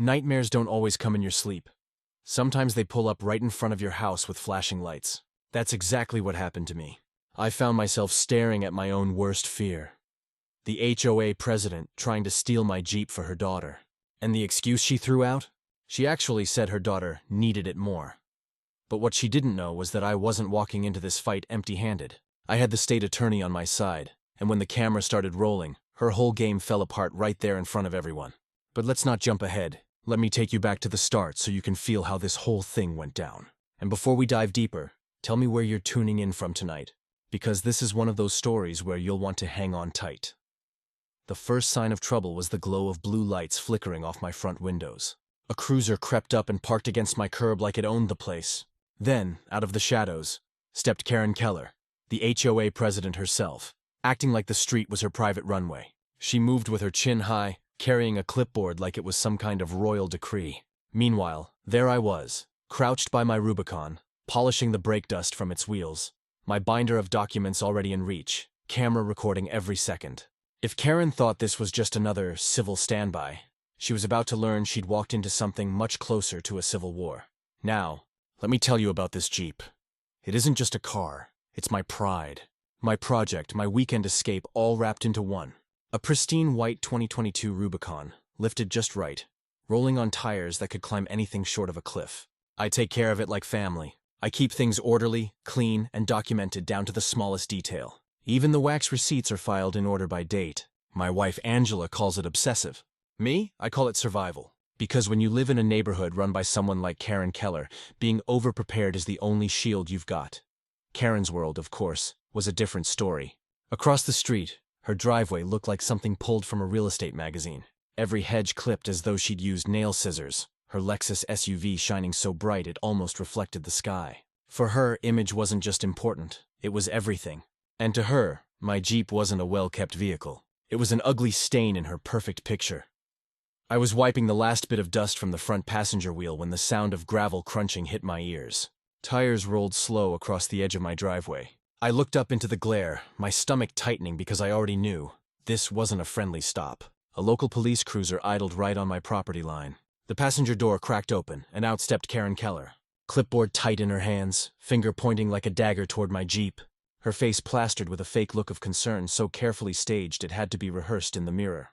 Nightmares don't always come in your sleep. Sometimes they pull up right in front of your house with flashing lights. That's exactly what happened to me. I found myself staring at my own worst fear. The HOA president trying to steal my Jeep for her daughter. And the excuse she threw out? She actually said her daughter needed it more. But what she didn't know was that I wasn't walking into this fight empty-handed. I had the state attorney on my side, and when the camera started rolling, her whole game fell apart right there in front of everyone. But let's not jump ahead. Let me take you back to the start so you can feel how this whole thing went down. And before we dive deeper, tell me where you're tuning in from tonight, because this is one of those stories where you'll want to hang on tight. The first sign of trouble was the glow of blue lights flickering off my front windows. A cruiser crept up and parked against my curb like it owned the place. Then, out of the shadows, stepped Karen Keller, the HOA president herself, acting like the street was her private runway. She moved with her chin high, carrying a clipboard like it was some kind of royal decree. Meanwhile, there I was, crouched by my Rubicon, polishing the brake dust from its wheels, my binder of documents already in reach, camera recording every second. If Karen thought this was just another civil standby, she was about to learn she'd walked into something much closer to a civil war. Now, let me tell you about this Jeep. It isn't just a car, it's my pride, my project, my weekend escape all wrapped into one. A pristine white 2022 Rubicon, lifted just right, rolling on tires that could climb anything short of a cliff. I take care of it like family. I keep things orderly, clean, and documented down to the smallest detail. Even the wax receipts are filed in order by date. My wife Angela calls it obsessive. Me, I call it survival. Because when you live in a neighborhood run by someone like Karen Keller, being overprepared is the only shield you've got. Karen's world, of course, was a different story. Across the street, her driveway looked like something pulled from a real estate magazine. Every hedge clipped as though she'd used nail scissors, her Lexus SUV shining so bright it almost reflected the sky. For her, image wasn't just important, it was everything. And to her, my Jeep wasn't a well-kept vehicle. It was an ugly stain in her perfect picture. I was wiping the last bit of dust from the front passenger wheel when the sound of gravel crunching hit my ears. Tires rolled slow across the edge of my driveway. I looked up into the glare, my stomach tightening because I already knew this wasn't a friendly stop. A local police cruiser idled right on my property line. The passenger door cracked open, and out stepped Karen Keller. Clipboard tight in her hands, finger pointing like a dagger toward my Jeep. Her face plastered with a fake look of concern so carefully staged it had to be rehearsed in the mirror.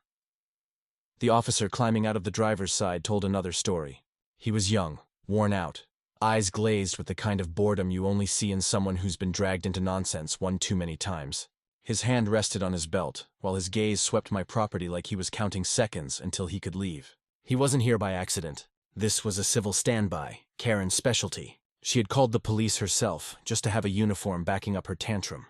The officer climbing out of the driver's side told another story. He was young, worn out, eyes glazed with the kind of boredom you only see in someone who's been dragged into nonsense one too many times. His hand rested on his belt, while his gaze swept my property like he was counting seconds until he could leave. He wasn't here by accident. This was a civil standby, Karen's specialty. She had called the police herself, just to have a uniform backing up her tantrum.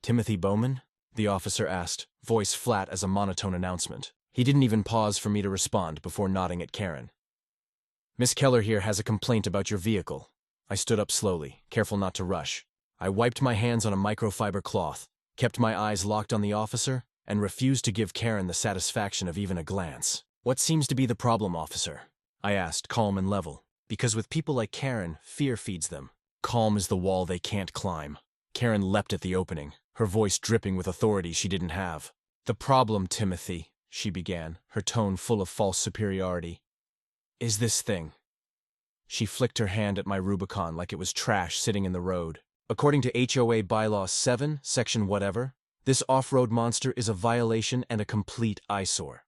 "Timothy Bowman?" the officer asked, voice flat as a monotone announcement. He didn't even pause for me to respond before nodding at Karen. "Miss Keller here has a complaint about your vehicle." I stood up slowly, careful not to rush. I wiped my hands on a microfiber cloth, kept my eyes locked on the officer, and refused to give Karen the satisfaction of even a glance. "What seems to be the problem, officer?" I asked, calm and level. Because with people like Karen, fear feeds them. Calm is the wall they can't climb. Karen leapt at the opening, her voice dripping with authority she didn't have. "The problem, Timothy," she began, her tone full of false superiority, "is this thing." She flicked her hand at my Rubicon like it was trash sitting in the road. "According to HOA Bylaw 7, Section whatever, this off-road monster is a violation and a complete eyesore."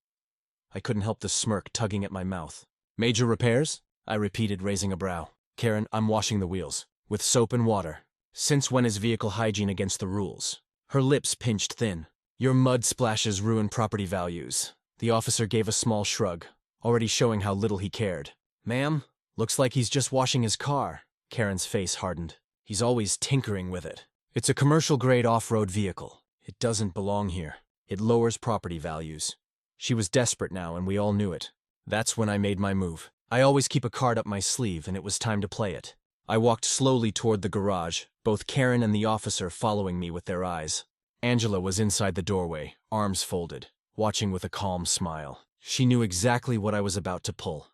I couldn't help the smirk tugging at my mouth. "Major repairs?" I repeated, raising a brow. "Karen, I'm washing the wheels. With soap and water. Since when is vehicle hygiene against the rules?" Her lips pinched thin. "Your mud splashes ruin property values." The officer gave a small shrug, already showing how little he cared. "Ma'am, looks like he's just washing his car." Karen's face hardened. "He's always tinkering with it. It's a commercial-grade off-road vehicle. It doesn't belong here. It lowers property values." She was desperate now, and we all knew it. That's when I made my move. I always keep a card up my sleeve, and it was time to play it. I walked slowly toward the garage, both Karen and the officer following me with their eyes. Angela was inside the doorway, arms folded, watching with a calm smile. She knew exactly what I was about to pull.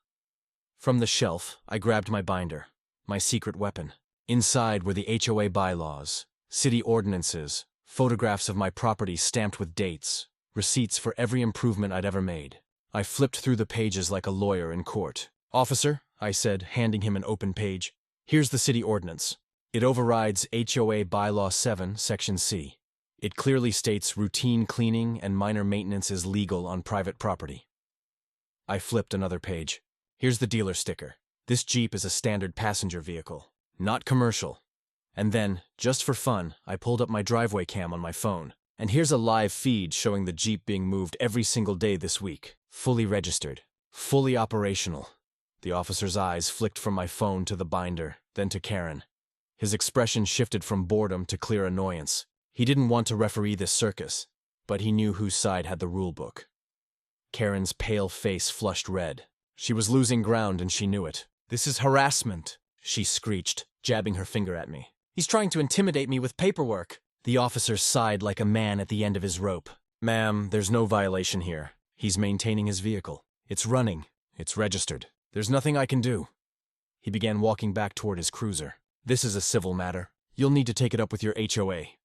From the shelf, I grabbed my binder, my secret weapon. Inside were the HOA bylaws, city ordinances, photographs of my property stamped with dates, receipts for every improvement I'd ever made. I flipped through the pages like a lawyer in court. "Officer," I said, handing him an open page, "here's the city ordinance. It overrides HOA Bylaw 7, Section C. It clearly states routine cleaning and minor maintenance is legal on private property." I flipped another page. "Here's the dealer sticker. This Jeep is a standard passenger vehicle, not commercial." And then, just for fun, I pulled up my driveway cam on my phone. And here's a live feed showing the Jeep being moved every single day this week. Fully registered. Fully operational. The officer's eyes flicked from my phone to the binder, then to Karen. His expression shifted from boredom to clear annoyance. He didn't want to referee this circus, but he knew whose side had the rule book. Karen's pale face flushed red. She was losing ground and she knew it. "This is harassment," she screeched, jabbing her finger at me. "He's trying to intimidate me with paperwork." The officer sighed like a man at the end of his rope. "Ma'am, there's no violation here. He's maintaining his vehicle. It's running. It's registered. There's nothing I can do." He began walking back toward his cruiser. "This is a civil matter. You'll need to take it up with your HOA.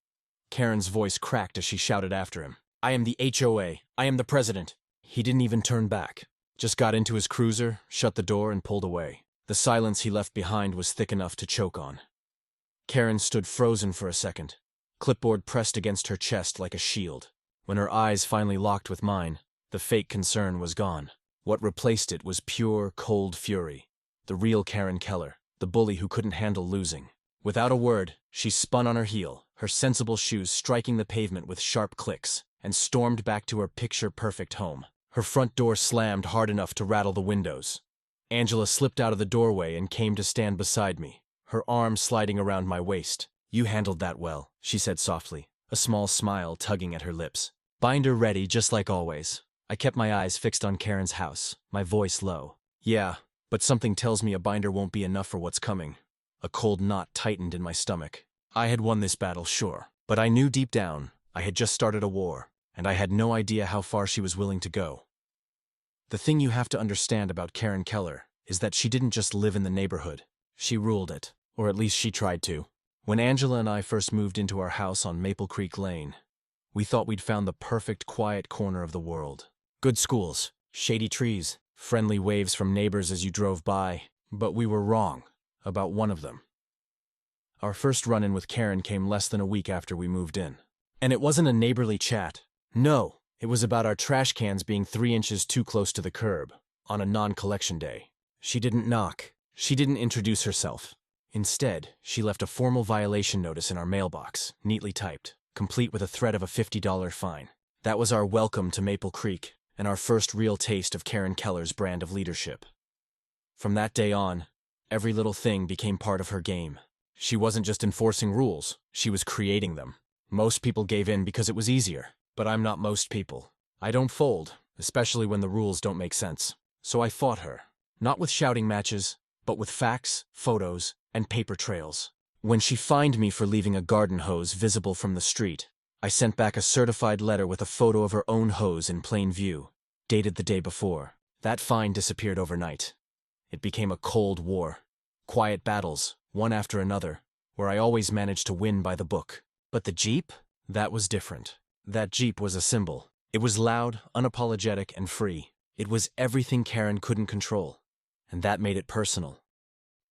Karen's voice cracked as she shouted after him. "I am the HOA. I am the president." He didn't even turn back. Just got into his cruiser, shut the door, and pulled away. The silence he left behind was thick enough to choke on. Karen stood frozen for a second, clipboard pressed against her chest like a shield. When her eyes finally locked with mine, the fake concern was gone. What replaced it was pure, cold fury. The real Karen Keller, the bully who couldn't handle losing. Without a word, she spun on her heel, her sensible shoes striking the pavement with sharp clicks, and stormed back to her picture-perfect home. Her front door slammed hard enough to rattle the windows. Angela slipped out of the doorway and came to stand beside me, her arm sliding around my waist. "You handled that well," she said softly, a small smile tugging at her lips. "Binder ready, just like always." I kept my eyes fixed on Karen's house, my voice low. "Yeah, but something tells me a binder won't be enough for what's coming." A cold knot tightened in my stomach. I had won this battle, sure, but I knew deep down I had just started a war, and I had no idea how far she was willing to go. The thing you have to understand about Karen Keller is that she didn't just live in the neighborhood. She ruled it, or at least she tried to. When Angela and I first moved into our house on Maple Creek Lane, we thought we'd found the perfect quiet corner of the world. Good schools, shady trees, friendly waves from neighbors as you drove by, but we were wrong about one of them. Our first run-in with Karen came less than a week after we moved in. And it wasn't a neighborly chat. No, it was about our trash cans being 3 inches too close to the curb on a non-collection day. She didn't knock. She didn't introduce herself. Instead, she left a formal violation notice in our mailbox, neatly typed, complete with a threat of a $50 fine. That was our welcome to Maple Creek, and our first real taste of Karen Keller's brand of leadership. From that day on, every little thing became part of her game. She wasn't just enforcing rules, she was creating them. Most people gave in because it was easier, but I'm not most people. I don't fold, especially when the rules don't make sense. So I fought her, not with shouting matches, but with facts, photos, and paper trails. When she fined me for leaving a garden hose visible from the street, I sent back a certified letter with a photo of her own hose in plain view, dated the day before. That fine disappeared overnight. It became a cold war. Quiet battles, one after another, where I always managed to win by the book. But the Jeep? That was different. That Jeep was a symbol. It was loud, unapologetic, and free. It was everything Karen couldn't control. And that made it personal.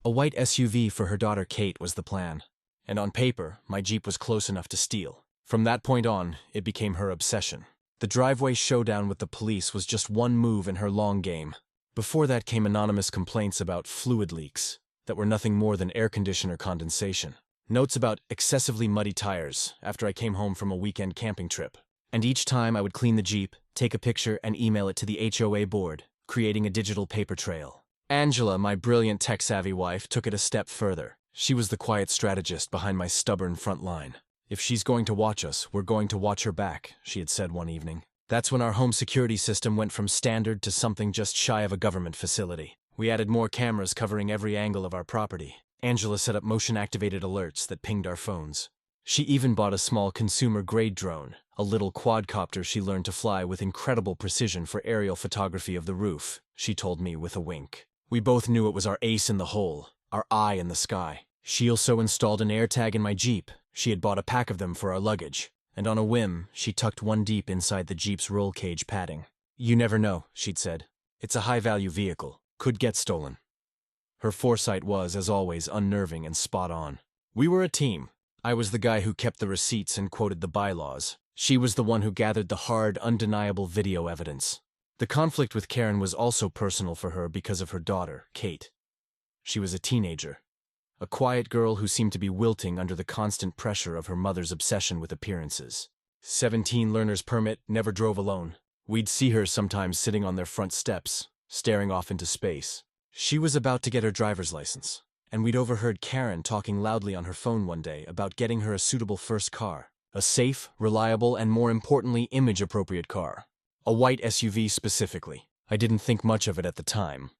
A white SUV for her daughter Kate was the plan. And on paper, my Jeep was close enough to steal. From that point on, it became her obsession. The driveway showdown with the police was just one move in her long game. Before that came anonymous complaints about fluid leaks that were nothing more than air conditioner condensation. Notes about excessively muddy tires after I came home from a weekend camping trip. And each time I would clean the Jeep, take a picture, and email it to the HOA board, creating a digital paper trail. Angela, my brilliant tech-savvy wife, took it a step further. She was the quiet strategist behind my stubborn front line. "If she's going to watch us, we're going to watch her back," she had said one evening. That's when our home security system went from standard to something just shy of a government facility. We added more cameras covering every angle of our property. Angela set up motion-activated alerts that pinged our phones. She even bought a small consumer-grade drone, a little quadcopter she learned to fly with incredible precision for aerial photography of the roof, she told me with a wink. We both knew it was our ace in the hole, our eye in the sky. She also installed an AirTag in my Jeep. She had bought a pack of them for our luggage. And on a whim, she tucked one deep inside the Jeep's roll cage padding. You never know, she'd said. It's a high-value vehicle. Could get stolen. Her foresight was, as always, unnerving and spot on. We were a team. I was the guy who kept the receipts and quoted the bylaws. She was the one who gathered the hard, undeniable video evidence. The conflict with Karen was also personal for her because of her daughter, Kate. She was a teenager. A quiet girl who seemed to be wilting under the constant pressure of her mother's obsession with appearances. 17 learner's permit, never drove alone. We'd see her sometimes sitting on their front steps, staring off into space. She was about to get her driver's license, and we'd overheard Karen talking loudly on her phone one day about getting her a suitable first car. A safe, reliable, and more importantly, image-appropriate car. A white SUV specifically. I didn't think much of it at the time.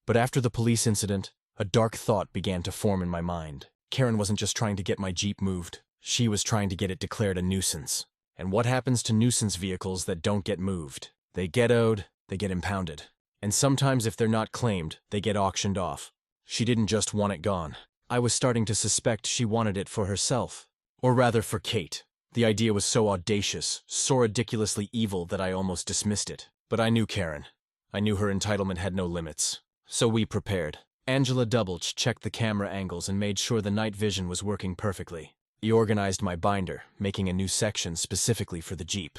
But after the police incident, a dark thought began to form in my mind. Karen wasn't just trying to get my Jeep moved. She was trying to get it declared a nuisance. And what happens to nuisance vehicles that don't get moved? They get owed, they get impounded. And sometimes if they're not claimed, they get auctioned off. She didn't just want it gone. I was starting to suspect she wanted it for herself. Or rather for Kate. The idea was so audacious, so ridiculously evil that I almost dismissed it. But I knew Karen. I knew her entitlement had no limits. So we prepared. Angela checked the camera angles and made sure the night vision was working perfectly. He organized my binder, making a new section specifically for the Jeep.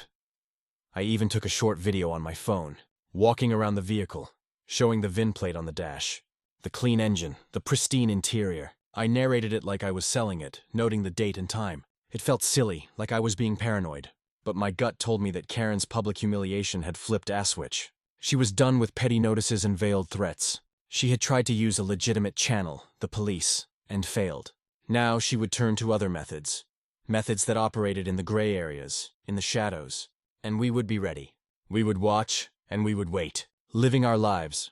I even took a short video on my phone, walking around the vehicle, showing the VIN plate on the dash, the clean engine, the pristine interior. I narrated it like I was selling it, noting the date and time. It felt silly, like I was being paranoid. But my gut told me that Karen's public humiliation had flipped a switch. She was done with petty notices and veiled threats. She had tried to use a legitimate channel, the police, and failed. Now she would turn to other methods. Methods that operated in the gray areas, in the shadows. And we would be ready. We would watch, and we would wait, living our lives,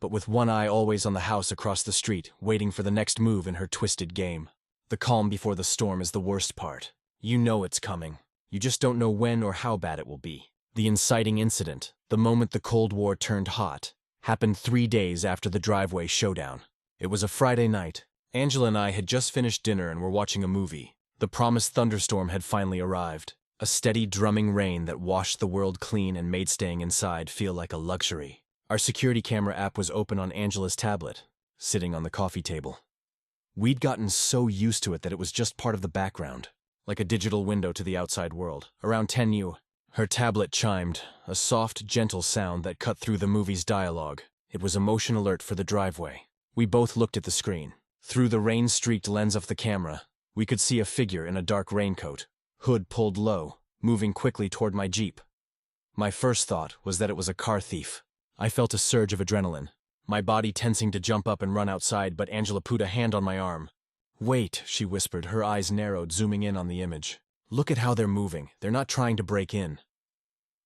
but with one eye always on the house across the street, waiting for the next move in her twisted game. The calm before the storm is the worst part. You know it's coming. You just don't know when or how bad it will be. The inciting incident, the moment the Cold War turned hot, happened 3 days after the driveway showdown. It was a Friday night. Angela and I had just finished dinner and were watching a movie. The promised thunderstorm had finally arrived. A steady drumming rain that washed the world clean and made staying inside feel like a luxury. Our security camera app was open on Angela's tablet, sitting on the coffee table. We'd gotten so used to it that it was just part of the background, like a digital window to the outside world. Around 10 her tablet chimed, a soft, gentle sound that cut through the movie's dialogue. It was a motion alert for the driveway. We both looked at the screen. Through the rain-streaked lens of the camera, we could see a figure in a dark raincoat, hood pulled low, moving quickly toward my Jeep. My first thought was that it was a car thief. I felt a surge of adrenaline, my body tensing to jump up and run outside, but Angela put a hand on my arm. "Wait," she whispered, her eyes narrowed, zooming in on the image. "Look at how they're moving. They're not trying to break in."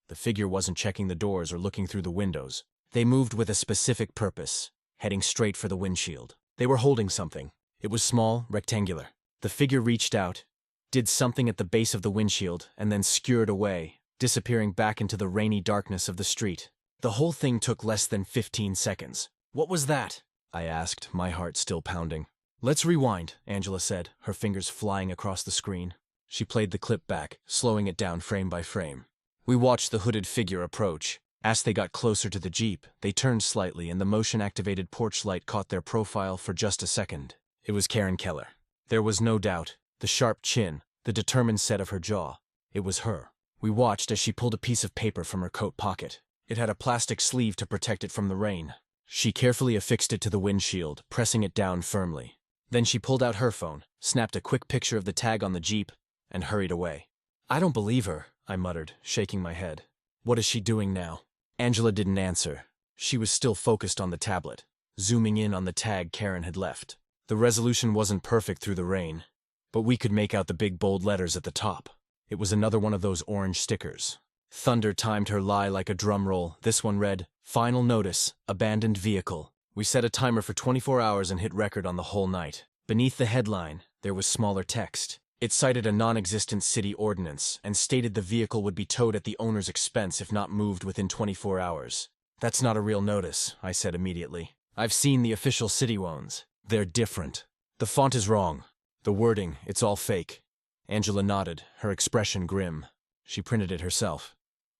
The figure wasn't checking the doors or looking through the windows. They moved with a specific purpose, heading straight for the windshield. They were holding something. It was small, rectangular. The figure reached out, did something at the base of the windshield, and then skewered away, disappearing back into the rainy darkness of the street. The whole thing took less than 15 seconds. "What was that?" I asked, my heart still pounding. "Let's rewind," Angela said, her fingers flying across the screen. She played the clip back, slowing it down frame by frame. We watched the hooded figure approach. As they got closer to the Jeep, they turned slightly and the motion-activated porch light caught their profile for just a second. It was Karen Keller. There was no doubt. The sharp chin, the determined set of her jaw. It was her. We watched as she pulled a piece of paper from her coat pocket. It had a plastic sleeve to protect it from the rain. She carefully affixed it to the windshield, pressing it down firmly. Then she pulled out her phone, snapped a quick picture of the tag on the Jeep, and hurried away. "I don't believe her," I muttered, shaking my head. "What is she doing now?" Angela didn't answer. She was still focused on the tablet, zooming in on the tag Karen had left. The resolution wasn't perfect through the rain, but we could make out the big bold letters at the top. It was another one of those orange stickers. Thunder timed her lie like a drum roll. This one read, "Final notice, abandoned vehicle." We set a timer for 24 hours and hit record on the whole night. Beneath the headline, there was smaller text. It cited a non-existent city ordinance and stated the vehicle would be towed at the owner's expense if not moved within 24 hours. "That's not a real notice," I said immediately. "I've seen the official city ones. They're different. The font is wrong. The wording, it's all fake." Angela nodded, her expression grim. She printed it herself.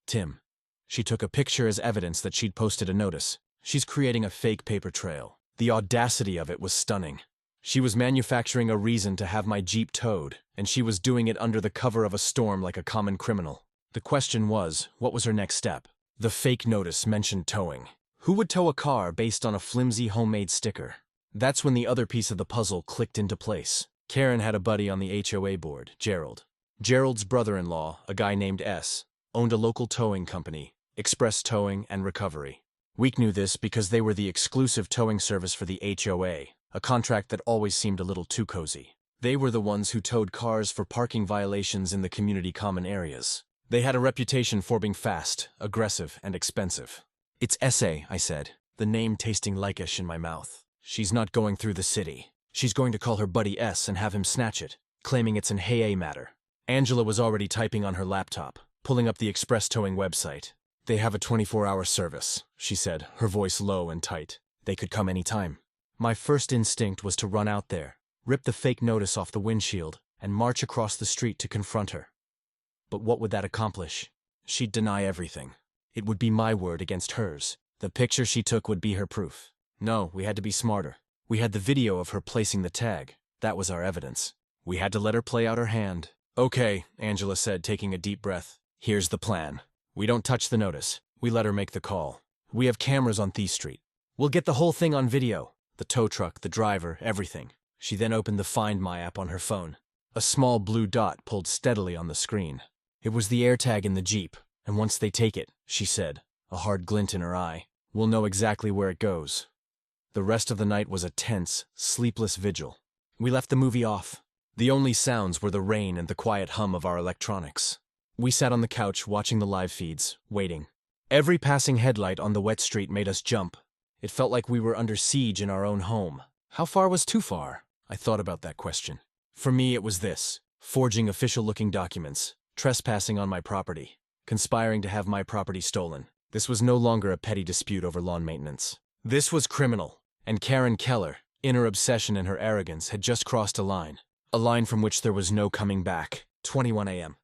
"Tim, She took a picture as evidence that she'd posted a notice. She's creating a fake paper trail. The audacity of it was stunning. She was manufacturing a reason to have my Jeep towed, and she was doing it under the cover of a storm like a common criminal. The question was, what was her next step? The fake notice mentioned towing. Who would tow a car based on a flimsy homemade sticker? That's when the other piece of the puzzle clicked into place. Karen had a buddy on the HOA board, Gerald. Gerald's brother-in-law, a guy named S., owned a local towing company, Express Towing and Recovery. We knew this because they were the exclusive towing service for the HOA, a contract that always seemed a little too cozy. They were the ones who towed cars for parking violations in the community common areas. They had a reputation for being fast, aggressive, and expensive. "It's SA," I said, the name tasting likeish in my mouth. "She's not going through the city. She's going to call her buddy S and have him snatch it, claiming it's an HOA matter." Angela was already typing on her laptop, pulling up the Express Towing website. "They have a 24-hour service," she said, her voice low and tight. "They could come anytime." My first instinct was to run out there, rip the fake notice off the windshield, and march across the street to confront her. But what would that accomplish? She'd deny everything. It would be my word against hers. The picture she took would be her proof. No, we had to be smarter. We had the video of her placing the tag. That was our evidence. We had to let her play out her hand. "Okay," Angela said, taking a deep breath. "Here's the plan. We don't touch the notice. We let her make the call. We have cameras on Thief Street. We'll get the whole thing on video. The tow truck, the driver, everything." She then opened the Find My app on her phone. A small blue dot pulled steadily on the screen. It was the AirTag in the Jeep, and once they take it, she said, a hard glint in her eye, we'll know exactly where it goes. The rest of the night was a tense, sleepless vigil. We left the movie off. The only sounds were the rain and the quiet hum of our electronics. We sat on the couch watching the live feeds, waiting. Every passing headlight on the wet street made us jump. It felt like we were under siege in our own home. How far was too far? I thought about that question. For me, it was this: forging official-looking documents, trespassing on my property, conspiring to have my property stolen. This was no longer a petty dispute over lawn maintenance. This was criminal, and Karen Keller, in her obsession and her arrogance, had just crossed a line from which there was no coming back. 21 a.m.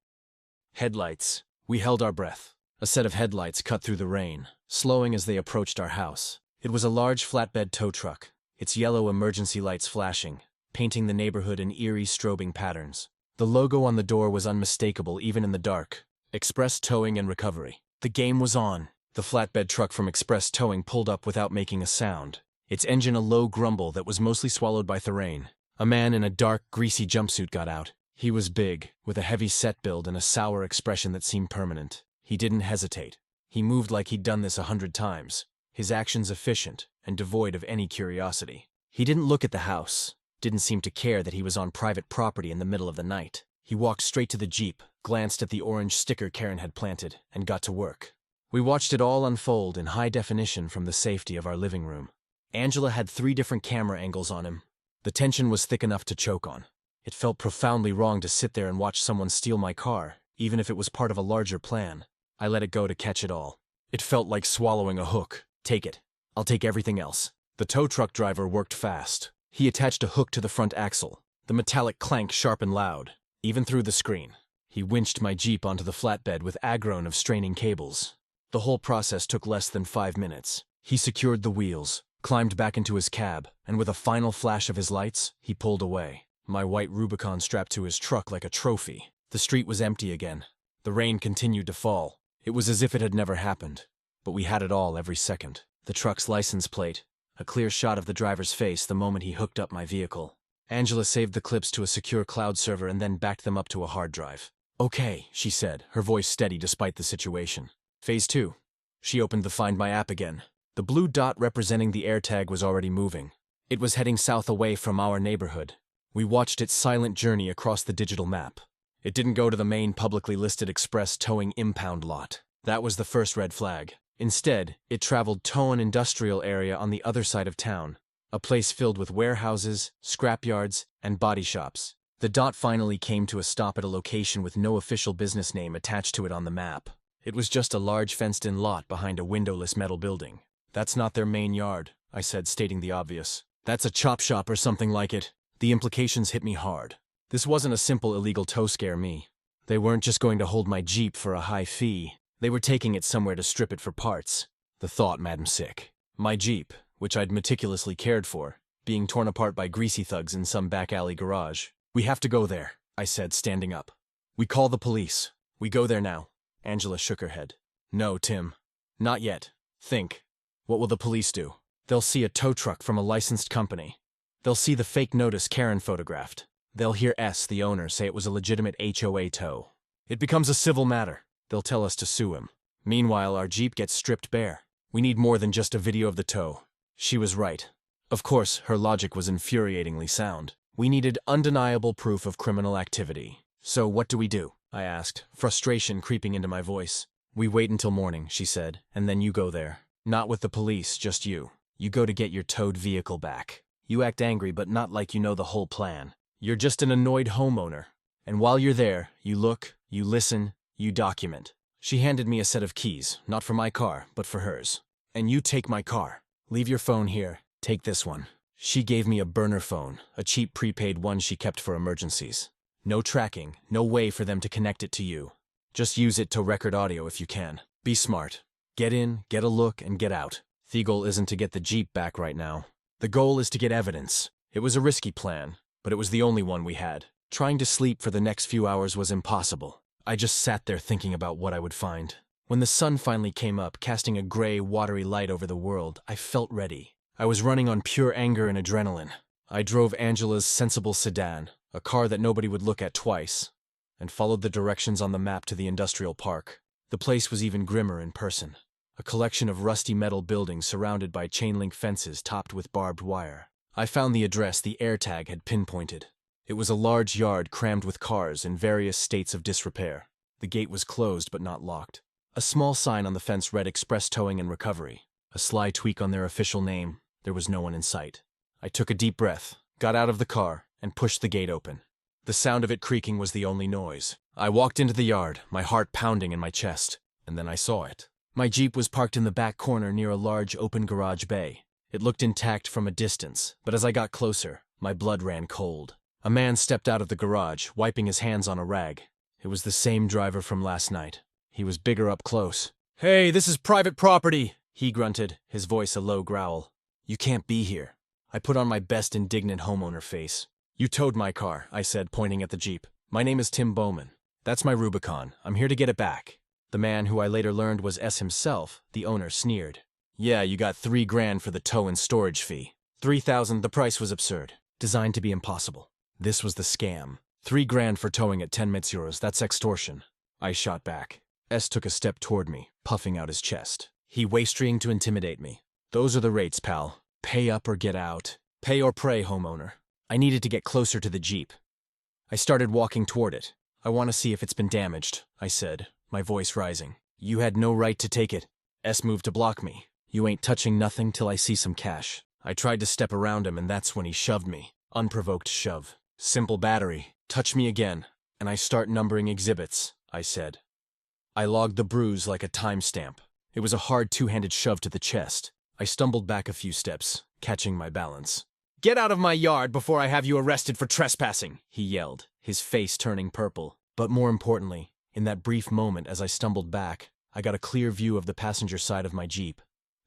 Headlights. We held our breath. A set of headlights cut through the rain, slowing as they approached our house. It was a large flatbed tow truck, its yellow emergency lights flashing, painting the neighborhood in eerie strobing patterns. The logo on the door was unmistakable even in the dark. Express Towing and Recovery. The game was on. The flatbed truck from Express Towing pulled up without making a sound, its engine a low grumble that was mostly swallowed by the rain. A man in a dark, greasy jumpsuit got out. He was big, with a heavy set build and a sour expression that seemed permanent. He didn't hesitate. He moved like he'd done this 100 times, his actions efficient and devoid of any curiosity. He didn't look at the house, didn't seem to care that he was on private property in the middle of the night. He walked straight to the Jeep, glanced at the orange sticker Karen had planted, and got to work. We watched it all unfold in high definition from the safety of our living room. Angela had 3 different camera angles on him. The tension was thick enough to choke on. It felt profoundly wrong to sit there and watch someone steal my car, even if it was part of a larger plan. I let it go to catch it all. It felt like swallowing a hook. Take it. I'll take everything else. The tow truck driver worked fast. He attached a hook to the front axle. The metallic clank sharp and loud, even through the screen. He winched my Jeep onto the flatbed with a groan of straining cables. The whole process took less than 5 minutes. He secured the wheels, climbed back into his cab, and with a final flash of his lights, he pulled away. My white Rubicon strapped to his truck like a trophy. The street was empty again. The rain continued to fall. It was as if it had never happened. But we had it all every second. The truck's license plate, a clear shot of the driver's face the moment he hooked up my vehicle. Angela saved the clips to a secure cloud server and then backed them up to a hard drive. "Okay," she said, her voice steady despite the situation. Phase 2. She opened the Find My app again. The blue dot representing the AirTag was already moving. It was heading south away from our neighborhood. We watched its silent journey across the digital map. It didn't go to the main publicly listed Express Towing impound lot. That was the first red flag. Instead, it traveled to an industrial area on the other side of town, a place filled with warehouses, scrapyards, and body shops. The dot finally came to a stop at a location with no official business name attached to it on the map. It was just a large fenced-in lot behind a windowless metal building. "That's not their main yard," I said, stating the obvious. "That's a chop shop or something like it." The implications hit me hard. This wasn't a simple illegal tow scare me. They weren't just going to hold my Jeep for a high fee. They were taking it somewhere to strip it for parts. The thought made me sick. My Jeep, which I'd meticulously cared for, being torn apart by greasy thugs in some back alley garage. We have to go there, I said, standing up. We call the police. We go there now. Angela shook her head. No, Tim. Not yet. Think. What will the police do? They'll see a tow truck from a licensed company. They'll see the fake notice Karen photographed. They'll hear S, the owner, say it was a legitimate HOA tow. It becomes a civil matter. They'll tell us to sue him. Meanwhile, our Jeep gets stripped bare. We need more than just a video of the tow. She was right. Of course, her logic was infuriatingly sound. We needed undeniable proof of criminal activity. So what do? I asked, frustration creeping into my voice. We wait until morning, she said, and then you go there. Not with the police, just you. You go to get your towed vehicle back. You act angry, but not like you know the whole plan. You're just an annoyed homeowner. And while you're there, you look, you listen, you document. She handed me a set of keys, not for my car, but for hers. And you take my car. Leave your phone here. Take this one. She gave me a burner phone, a cheap prepaid one she kept for emergencies. No tracking, no way for them to connect it to you. Just use it to record audio if you can. Be smart. Get in, get a look, and get out. The goal isn't to get the Jeep back right now. The goal is to get evidence. It was a risky plan, but it was the only one we had. Trying to sleep for the next few hours was impossible. I just sat there thinking about what I would find. When the sun finally came up, casting a gray, watery light over the world, I felt ready. I was running on pure anger and adrenaline. I drove Angela's sensible sedan, a car that nobody would look at twice, and followed the directions on the map to the industrial park. The place was even grimmer in person. A collection of rusty metal buildings surrounded by chain-link fences topped with barbed wire. I found the address the AirTag had pinpointed. It was a large yard crammed with cars in various states of disrepair. The gate was closed but not locked. A small sign on the fence read Express Towing and Recovery. A sly tweak on their official name. There was no one in sight. I took a deep breath, got out of the car, and pushed the gate open. The sound of it creaking was the only noise. I walked into the yard, my heart pounding in my chest, and then I saw it. My Jeep was parked in the back corner near a large open garage bay. It looked intact from a distance, but as I got closer, my blood ran cold. A man stepped out of the garage, wiping his hands on a rag. It was the same driver from last night. He was bigger up close. "Hey, this is private property," he grunted, his voice a low growl. "You can't be here." I put on my best indignant homeowner face. "You towed my car," I said, pointing at the Jeep. "My name is Tim Bowman. That's my Rubicon. I'm here to get it back." The man, who I later learned was S himself, the owner, sneered. "Yeah, you got $3,000 for the tow and storage fee. $3,000, the price was absurd. Designed to be impossible. This was the scam. $3,000 for towing at 10 €, that's extortion." I shot back. S took a step toward me, puffing out his chest. He waistreeing to intimidate me. "Those are the rates, pal. Pay up or get out. Pay or pray, homeowner." I needed to get closer to the Jeep. I started walking toward it. "I want to see if it's been damaged," I said, my voice rising. "You had no right to take it." S moved to block me. "You ain't touching nothing till I see some cash." I tried to step around him, and that's when he shoved me. Unprovoked shove. "Simple battery. Touch me again, and I start numbering exhibits," I said. I logged the bruise like a timestamp. It was a hard two-handed shove to the chest. I stumbled back a few steps, catching my balance. "Get out of my yard before I have you arrested for trespassing," he yelled, his face turning purple. But more importantly, in that brief moment as I stumbled back, I got a clear view of the passenger side of my Jeep.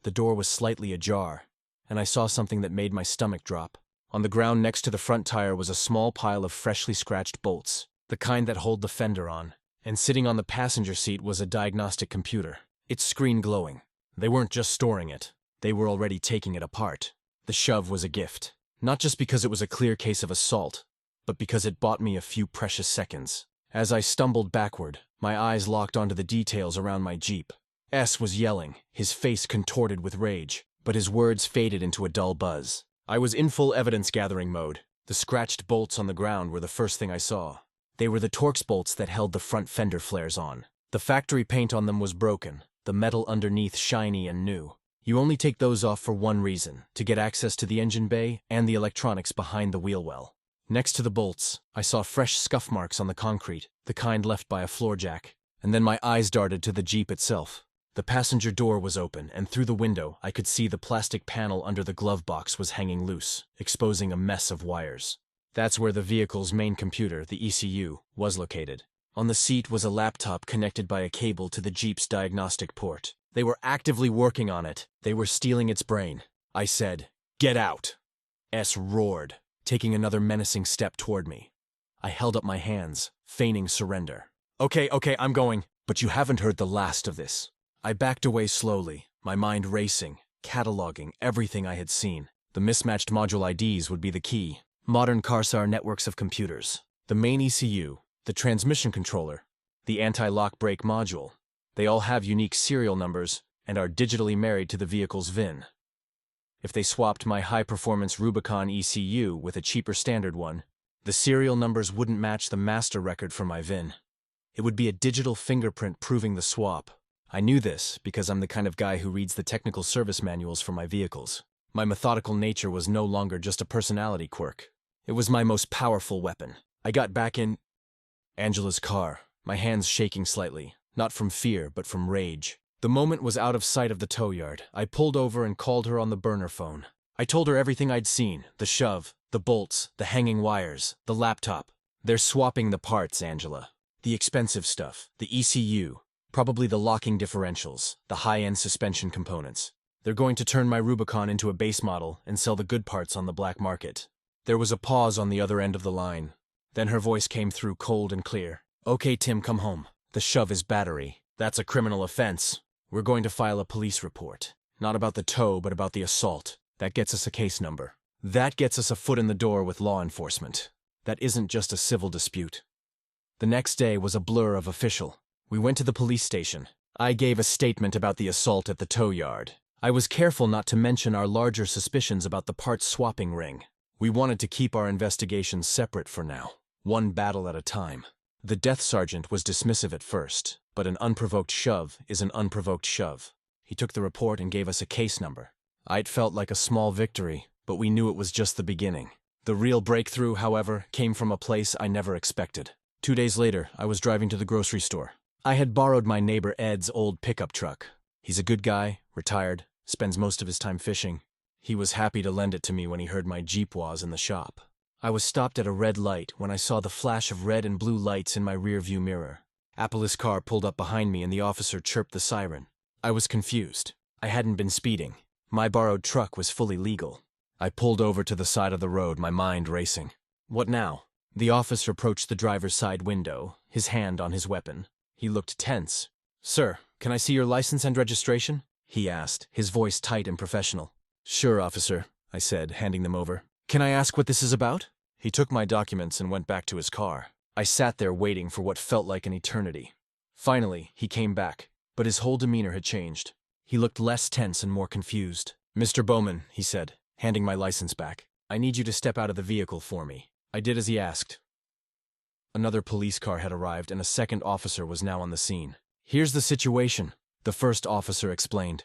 The door was slightly ajar, and I saw something that made my stomach drop. On the ground next to the front tire was a small pile of freshly scratched bolts, the kind that hold the fender on, and sitting on the passenger seat was a diagnostic computer, its screen glowing. They weren't just storing it, they were already taking it apart. The shove was a gift, not just because it was a clear case of assault, but because it bought me a few precious seconds. As I stumbled backward, my eyes locked onto the details around my Jeep. S was yelling, his face contorted with rage, but his words faded into a dull buzz. I was in full evidence-gathering mode. The scratched bolts on the ground were the first thing I saw. They were the Torx bolts that held the front fender flares on. The factory paint on them was broken, the metal underneath shiny and new. You only take those off for one reason, to get access to the engine bay and the electronics behind the wheel well. Next to the bolts, I saw fresh scuff marks on the concrete, the kind left by a floorjack. And then my eyes darted to the Jeep itself. The passenger door was open, and through the window, I could see the plastic panel under the glove box was hanging loose, exposing a mess of wires. That's where the vehicle's main computer, the ECU, was located. On the seat was a laptop connected by a cable to the Jeep's diagnostic port. They were actively working on it. They were stealing its brain. I said, "Get out!" S roared, taking another menacing step toward me. I held up my hands, feigning surrender. Okay, I'm going, but you haven't heard the last of this. I backed away slowly, my mind racing, cataloging everything I had seen. The mismatched module IDs would be the key. Modern cars are networks of computers. The main ECU, the transmission controller, the anti-lock brake module. They all have unique serial numbers and are digitally married to the vehicle's VIN. If they swapped my high-performance Rubicon ECU with a cheaper standard one, the serial numbers wouldn't match the master record for my VIN. It would be a digital fingerprint proving the swap. I knew this because I'm the kind of guy who reads the technical service manuals for my vehicles. My methodical nature was no longer just a personality quirk. It was my most powerful weapon. I got back in Angela's car, my hands shaking slightly, not from fear but from rage. The moment was out of sight of the tow yard. I pulled over and called her on the burner phone. I told her everything I'd seen, the shove, the bolts, the hanging wires, the laptop. They're swapping the parts, Angela. The expensive stuff, the ECU, probably the locking differentials, the high-end suspension components. They're going to turn my Rubicon into a base model and sell the good parts on the black market. There was a pause on the other end of the line. Then her voice came through cold and clear. Okay, Tim, come home. The shove is battery. That's a criminal offense. We're going to file a police report. Not about the tow, but about the assault. That gets us a case number. That gets us a foot in the door with law enforcement. That isn't just a civil dispute. The next day was a blur of official. We went to the police station. I gave a statement about the assault at the tow yard. I was careful not to mention our larger suspicions about the parts swapping ring. We wanted to keep our investigations separate for now, one battle at a time. The death sergeant was dismissive at first, but an unprovoked shove is an unprovoked shove. He took the report and gave us a case number. It felt like a small victory, but we knew it was just the beginning. The real breakthrough, however, came from a place I never expected. 2 days later, I was driving to the grocery store. I had borrowed my neighbor Ed's old pickup truck. He's a good guy, retired, spends most of his time fishing. He was happy to lend it to me when he heard my Jeep was in the shop. I was stopped at a red light when I saw the flash of red and blue lights in my rearview mirror. Apple's car pulled up behind me and the officer chirped the siren. I was confused. I hadn't been speeding. My borrowed truck was fully legal. I pulled over to the side of the road, my mind racing. What now? The officer approached the driver's side window, his hand on his weapon. He looked tense. "Sir, can I see your license and registration?" he asked, his voice tight and professional. "Sure, officer," I said, handing them over. "Can I ask what this is about?" He took my documents and went back to his car. I sat there waiting for what felt like an eternity. Finally, he came back, but his whole demeanor had changed. He looked less tense and more confused. "Mr. Bowman," he said, handing my license back, "I need you to step out of the vehicle for me." I did as he asked. Another police car had arrived and a second officer was now on the scene. "Here's the situation," the first officer explained.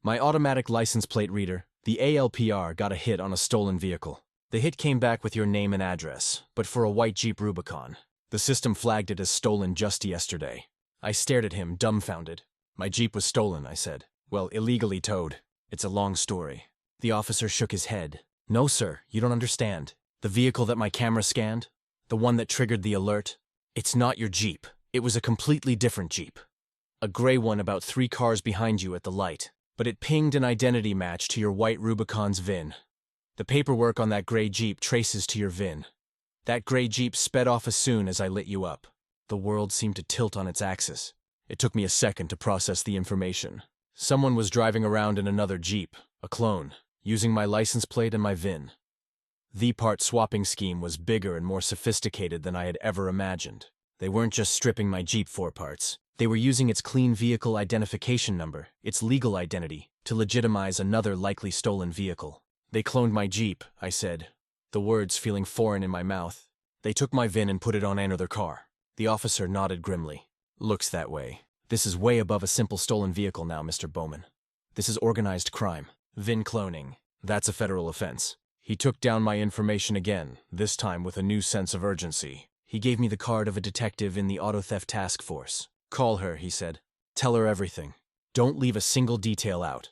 "My automatic license plate reader, the ALPR, got a hit on a stolen vehicle. The hit came back with your name and address, but for a white Jeep Rubicon. The system flagged it as stolen just yesterday." I stared at him, dumbfounded. "My Jeep was stolen," I said. "Well, illegally towed. It's a long story." The officer shook his head. "No, sir, you don't understand. The vehicle that my camera scanned, the one that triggered the alert, it's not your Jeep. It was a completely different Jeep. A gray one about 3 cars behind you at the light. But it pinged an identity match to your white Rubicon's VIN. The paperwork on that gray Jeep traces to your VIN. That gray Jeep sped off as soon as I lit you up." The world seemed to tilt on its axis. It took me a second to process the information. Someone was driving around in another Jeep, a clone, using my license plate and my VIN. The part swapping scheme was bigger and more sophisticated than I had ever imagined. They weren't just stripping my Jeep for parts. They were using its clean vehicle identification number, its legal identity, to legitimize another likely stolen vehicle. "They cloned my Jeep," I said, the words feeling foreign in my mouth. "They took my VIN and put it on another car." The officer nodded grimly. "Looks that way. This is way above a simple stolen vehicle now, Mr. Bowman. This is organized crime. VIN cloning. That's a federal offense." He took down my information again, this time with a new sense of urgency. He gave me the card of a detective in the auto theft task force. "Call her," he said. "Tell her everything. Don't leave a single detail out."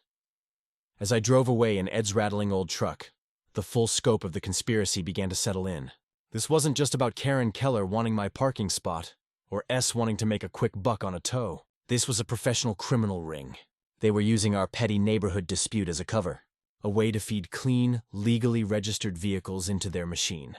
As I drove away in Ed's rattling old truck, the full scope of the conspiracy began to settle in. This wasn't just about Karen Keller wanting my parking spot. or S wanting to make a quick buck on a tow. This was a professional criminal ring. They were using our petty neighborhood dispute as a cover, a way to feed clean, legally registered vehicles into their machine.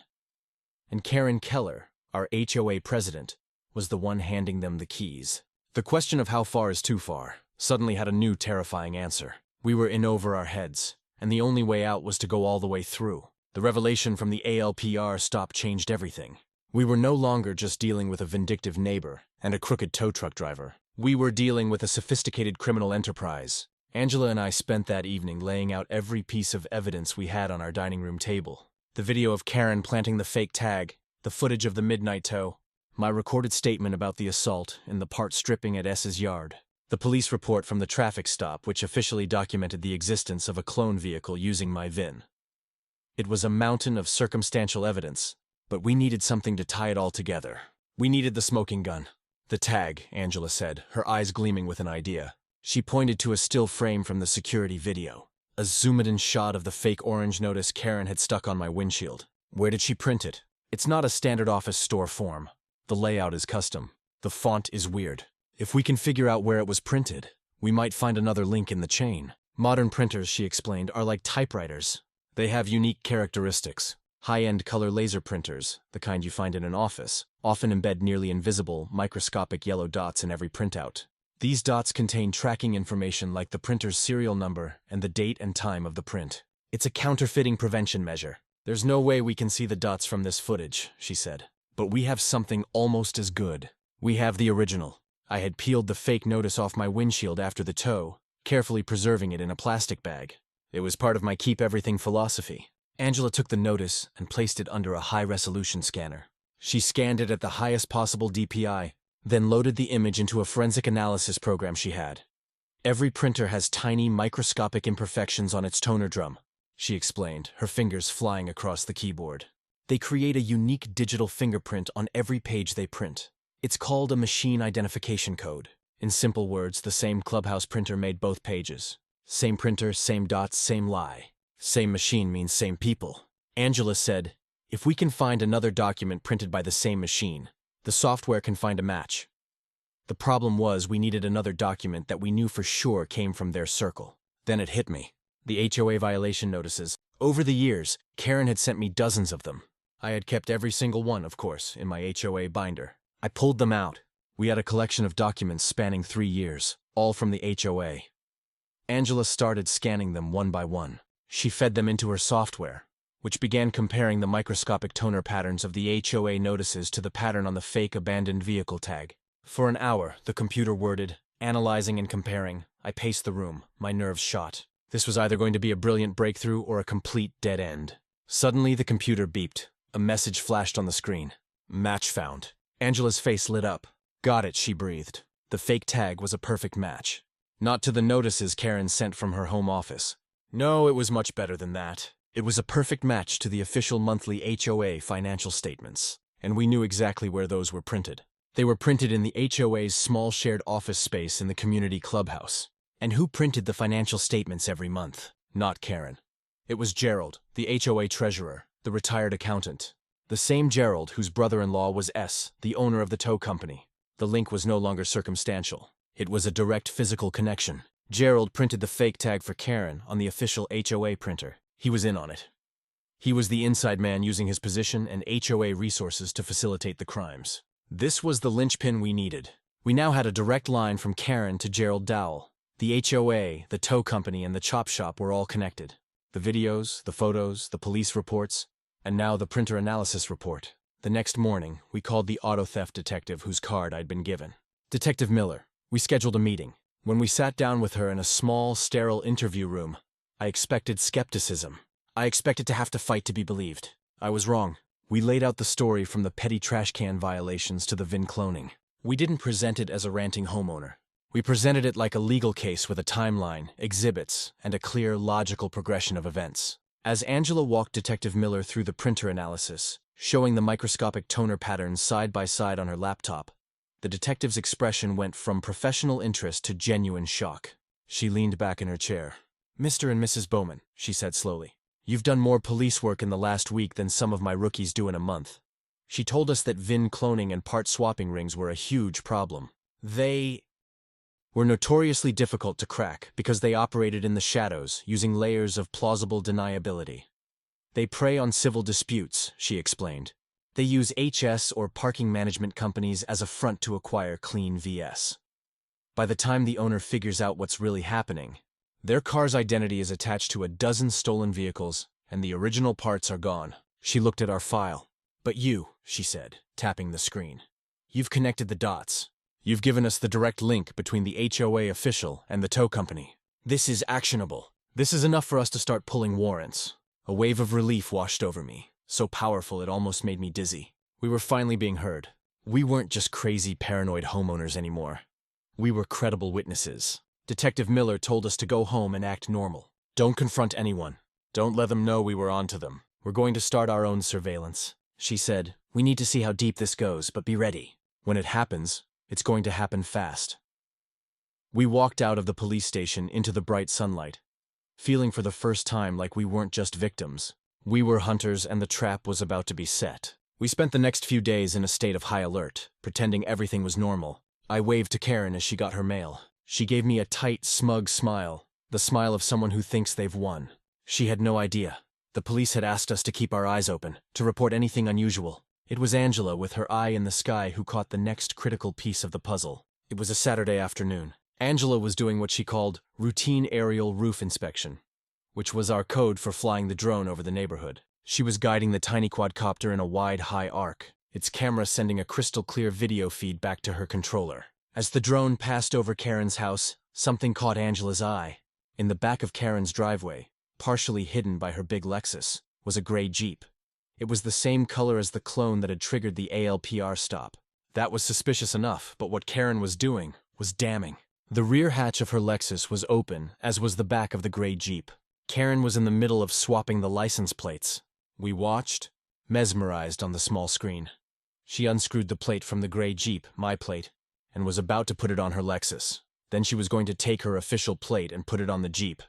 And Karen Keller, our HOA president, was the one handing them the keys. The question of how far is too far suddenly had a new terrifying answer. We were in over our heads, and the only way out was to go all the way through. The revelation from the ALPR stop changed everything. We were no longer just dealing with a vindictive neighbor and a crooked tow truck driver. We were dealing with a sophisticated criminal enterprise. Angela and I spent that evening laying out every piece of evidence we had on our dining room table. The video of Karen planting the fake tag, the footage of the midnight tow, my recorded statement about the assault and the part stripping at S's yard, the police report from the traffic stop which officially documented the existence of a clone vehicle using my VIN. It was a mountain of circumstantial evidence, but we needed something to tie it all together. We needed the smoking gun. The tag, Angela said, her eyes gleaming with an idea. She pointed to a still frame from the security video, a zoomed-in shot of the fake orange notice Karen had stuck on my windshield. Where did she print it? It's not a standard office store form. The layout is custom. The font is weird. If we can figure out where it was printed, we might find another link in the chain. Modern printers, she explained, are like typewriters. They have unique characteristics. High-end color laser printers, the kind you find in an office, often embed nearly invisible, microscopic yellow dots in every printout. These dots contain tracking information like the printer's serial number and the date and time of the print. It's a counterfeiting prevention measure. There's no way we can see the dots from this footage, she said. But we have something almost as good. We have the original. I had peeled the fake notice off my windshield after the tow, carefully preserving it in a plastic bag. It was part of my keep everything philosophy. Angela took the notice and placed it under a high-resolution scanner. She scanned it at the highest possible DPI, then loaded the image into a forensic analysis program she had. Every printer has tiny, microscopic imperfections on its toner drum, she explained, her fingers flying across the keyboard. They create a unique digital fingerprint on every page they print. It's called a machine identification code. In simple words, the same Clubhouse printer made both pages. Same printer, same dots, same lie. Same machine means same people. Angela said, if we can find another document printed by the same machine, the software can find a match. The problem was we needed another document that we knew for sure came from their circle. Then it hit me. The HOA violation notices. Over the years, Karen had sent me dozens of them. I had kept every single one, of course, in my HOA binder. I pulled them out. We had a collection of documents spanning 3 years, all from the HOA. Angela started scanning them one by one. She fed them into her software, which began comparing the microscopic toner patterns of the HOA notices to the pattern on the fake abandoned vehicle tag. For an hour, the computer worded, analyzing and comparing. I paced the room, my nerves shot. This was either going to be a brilliant breakthrough or a complete dead end. Suddenly, the computer beeped. A message flashed on the screen. Match found. Angela's face lit up. Got it, she breathed. The fake tag was a perfect match. Not to the notices Karen sent from her home office. No, it was much better than that. It was a perfect match to the official monthly HOA financial statements, and we knew exactly where those were printed. They were printed in the HOA's small shared office space in the community clubhouse. And who printed the financial statements every month? Not Karen. It was Gerald, the HOA treasurer, the retired accountant. The same Gerald whose brother-in-law was S, the owner of the tow company. The link was no longer circumstantial. It was a direct physical connection. Gerald printed the fake tag for Karen on the official HOA printer. He was in on it. He was the inside man using his position and HOA resources to facilitate the crimes. This was the linchpin we needed. We now had a direct line from Karen to Gerald Dowell. The HOA, the tow company, and the chop shop were all connected. The videos, the photos, the police reports, and now the printer analysis report. The next morning, we called the auto theft detective whose card I'd been given. Detective Miller. We scheduled a meeting. When we sat down with her in a small, sterile interview room, I expected skepticism. I expected to have to fight to be believed. I was wrong. We laid out the story from the petty trash can violations to the VIN cloning. We didn't present it as a ranting homeowner. We presented it like a legal case with a timeline, exhibits, and a clear, logical progression of events. As Angela walked Detective Miller through the printer analysis, showing the microscopic toner patterns side by side on her laptop, the detective's expression went from professional interest to genuine shock. She leaned back in her chair. Mr. and Mrs. Bowman, she said slowly, you've done more police work in the last week than some of my rookies do in a month. She told us that VIN cloning and part swapping rings were a huge problem. They were notoriously difficult to crack because they operated in the shadows using layers of plausible deniability. They prey on civil disputes, she explained. They use HS or parking management companies as a front to acquire clean VS. By the time the owner figures out what's really happening, their car's identity is attached to a dozen stolen vehicles and the original parts are gone. She looked at our file. But you, she said, tapping the screen. You've connected the dots. You've given us the direct link between the HOA official and the tow company. This is actionable. This is enough for us to start pulling warrants. A wave of relief washed over me, so powerful it almost made me dizzy. We were finally being heard. We weren't just crazy, paranoid homeowners anymore. We were credible witnesses. Detective Miller told us to go home and act normal. Don't confront anyone. Don't let them know we were onto them. We're going to start our own surveillance. She said, we need to see how deep this goes, but be ready. When it happens, it's going to happen fast. We walked out of the police station into the bright sunlight, feeling for the first time like we weren't just victims. We were hunters and the trap was about to be set. We spent the next few days in a state of high alert, pretending everything was normal. I waved to Karen as she got her mail. She gave me a tight, smug smile, the smile of someone who thinks they've won. She had no idea. The police had asked us to keep our eyes open, to report anything unusual. It was Angela with her eye in the sky who caught the next critical piece of the puzzle. It was a Saturday afternoon. Angela was doing what she called routine aerial roof inspection, which was our code for flying the drone over the neighborhood. She was guiding the tiny quadcopter in a wide, high arc, its camera sending a crystal-clear video feed back to her controller. As the drone passed over Karen's house, something caught Angela's eye. In the back of Karen's driveway, partially hidden by her big Lexus, was a gray Jeep. It was the same color as the clone that had triggered the ALPR stop. That was suspicious enough, but what Karen was doing was damning. The rear hatch of her Lexus was open, as was the back of the gray Jeep. Karen was in the middle of swapping the license plates. We watched, mesmerized on the small screen. She unscrewed the plate from the gray Jeep, my plate, and was about to put it on her Lexus. Then she was going to take her official plate and put it on the Jeep.